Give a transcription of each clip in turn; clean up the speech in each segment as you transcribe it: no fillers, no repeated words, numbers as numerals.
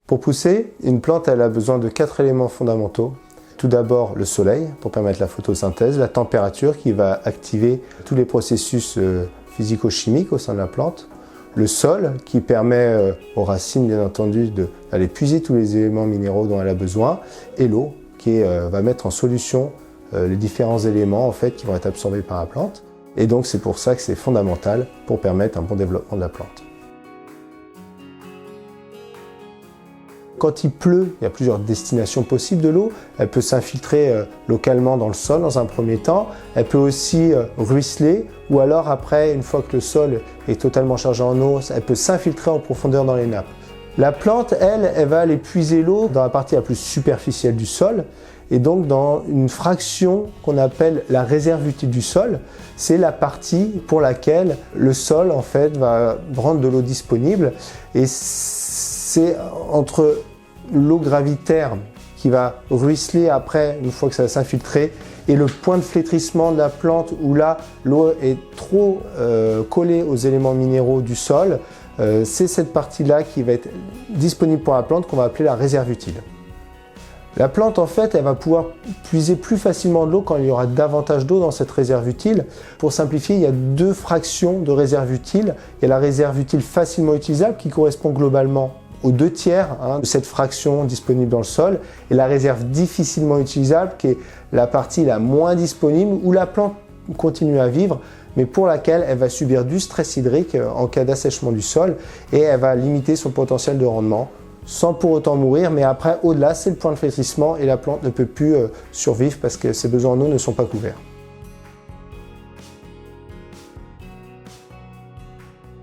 Pour pousser, une plante elle a besoin de 4 éléments fondamentaux. Tout d'abord le soleil pour permettre la photosynthèse, la température qui va activer tous les processus physico-chimiques au sein de la plante, le sol qui permet aux racines bien entendu d'aller puiser tous les éléments minéraux dont elle a besoin, et l'eau qui va mettre en solution les différents éléments en fait, qui vont être absorbés par la plante. Et donc c'est pour ça que c'est fondamental pour permettre un bon développement de la plante. Quand il pleut, il y a plusieurs destinations possibles de l'eau. Elle peut s'infiltrer localement dans le sol dans un premier temps. Elle peut aussi ruisseler ou alors après, une fois que le sol est totalement chargé en eau, elle peut s'infiltrer en profondeur dans les nappes. La plante, elle va aller puiser l'eau dans la partie la plus superficielle du sol et donc dans une fraction qu'on appelle la réserve utile du sol. C'est la partie pour laquelle le sol en fait va rendre de l'eau disponible et c'est entre l'eau gravitaire qui va ruisseler après, une fois que ça va s'infiltrer, et le point de flétrissement de la plante où là, l'eau est trop collée aux éléments minéraux du sol. C'est cette partie-là qui va être disponible pour la plante qu'on va appeler la réserve utile. La plante, en fait, elle va pouvoir puiser plus facilement de l'eau quand il y aura davantage d'eau dans cette réserve utile. Pour simplifier, il y a 2 fractions de réserve utile. Il y a la réserve utile facilement utilisable qui correspond globalement aux 2/3 de cette fraction disponible dans le sol, et la réserve difficilement utilisable qui est la partie la moins disponible où la plante continue à vivre, mais pour laquelle elle va subir du stress hydrique en cas d'assèchement du sol et elle va limiter son potentiel de rendement sans pour autant mourir, mais après au-delà c'est le point de flétrissement et la plante ne peut plus survivre parce que ses besoins en eau ne sont pas couverts.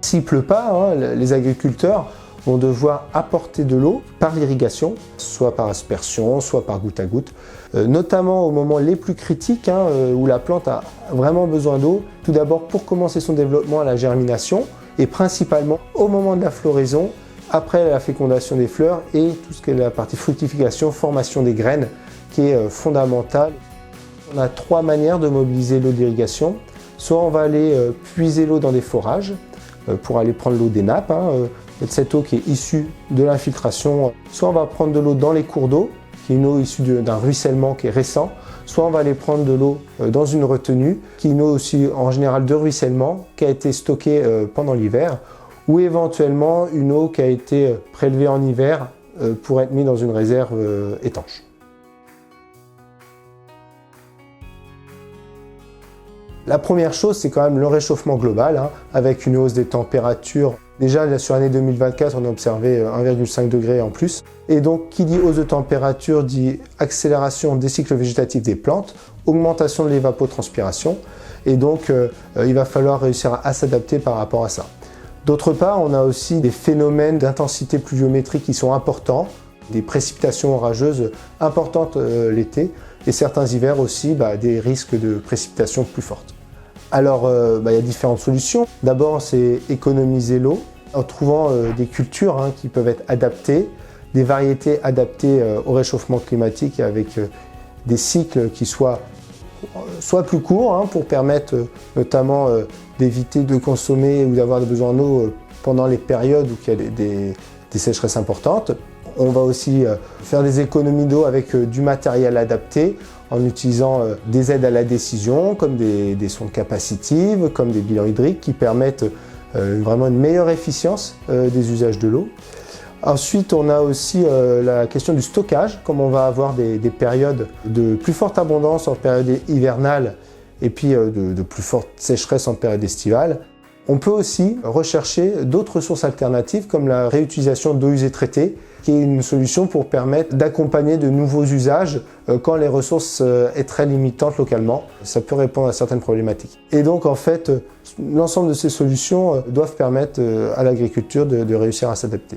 S'il ne pleut pas, les agriculteurs vont devoir apporter de l'eau par l'irrigation, soit par aspersion, soit par goutte à goutte, notamment au moment les plus critiques où la plante a vraiment besoin d'eau, tout d'abord pour commencer son développement à la germination et principalement au moment de la floraison, après la fécondation des fleurs et tout ce qui est la partie fructification, formation des graines qui est fondamentale. On a 3 manières de mobiliser l'eau d'irrigation. Soit on va aller puiser l'eau dans des forages pour aller prendre l'eau des nappes, de cette eau qui est issue de l'infiltration. Soit on va prendre de l'eau dans les cours d'eau, qui est une eau issue d'un ruissellement qui est récent, soit on va aller prendre de l'eau dans une retenue, qui est une eau aussi en général de ruissellement, qui a été stockée pendant l'hiver, ou éventuellement une eau qui a été prélevée en hiver pour être mise dans une réserve étanche. La première chose, c'est quand même le réchauffement global, avec une hausse des températures. Déjà, sur l'année 2024, on a observé 1,5 degré en plus. Et donc, qui dit hausse de température dit accélération des cycles végétatifs des plantes, augmentation de l'évapotranspiration. Et donc, il va falloir réussir à s'adapter par rapport à ça. D'autre part, on a aussi des phénomènes d'intensité pluviométrique qui sont importants, des précipitations orageuses importantes l'été, et certains hivers aussi des risques de précipitations plus fortes. Alors, il y a différentes solutions. D'abord, c'est économiser l'eau en trouvant des cultures qui peuvent être adaptées, des variétés adaptées au réchauffement climatique avec des cycles qui soient plus courts pour permettre notamment d'éviter de consommer ou d'avoir des besoins en eau pendant les périodes où il y a des sécheresses importantes. On va aussi faire des économies d'eau avec du matériel adapté en utilisant des aides à la décision comme des sondes capacitives, comme des bilans hydriques qui permettent vraiment une meilleure efficience des usages de l'eau. Ensuite, on a aussi la question du stockage, comme on va avoir des périodes de plus forte abondance en période hivernale et puis de plus forte sécheresse en période estivale. On peut aussi rechercher d'autres sources alternatives comme la réutilisation d'eau usée traitée, qui est une solution pour permettre d'accompagner de nouveaux usages quand les ressources sont très limitantes localement. Ça peut répondre à certaines problématiques. Et donc en fait, l'ensemble de ces solutions doivent permettre à l'agriculture de réussir à s'adapter.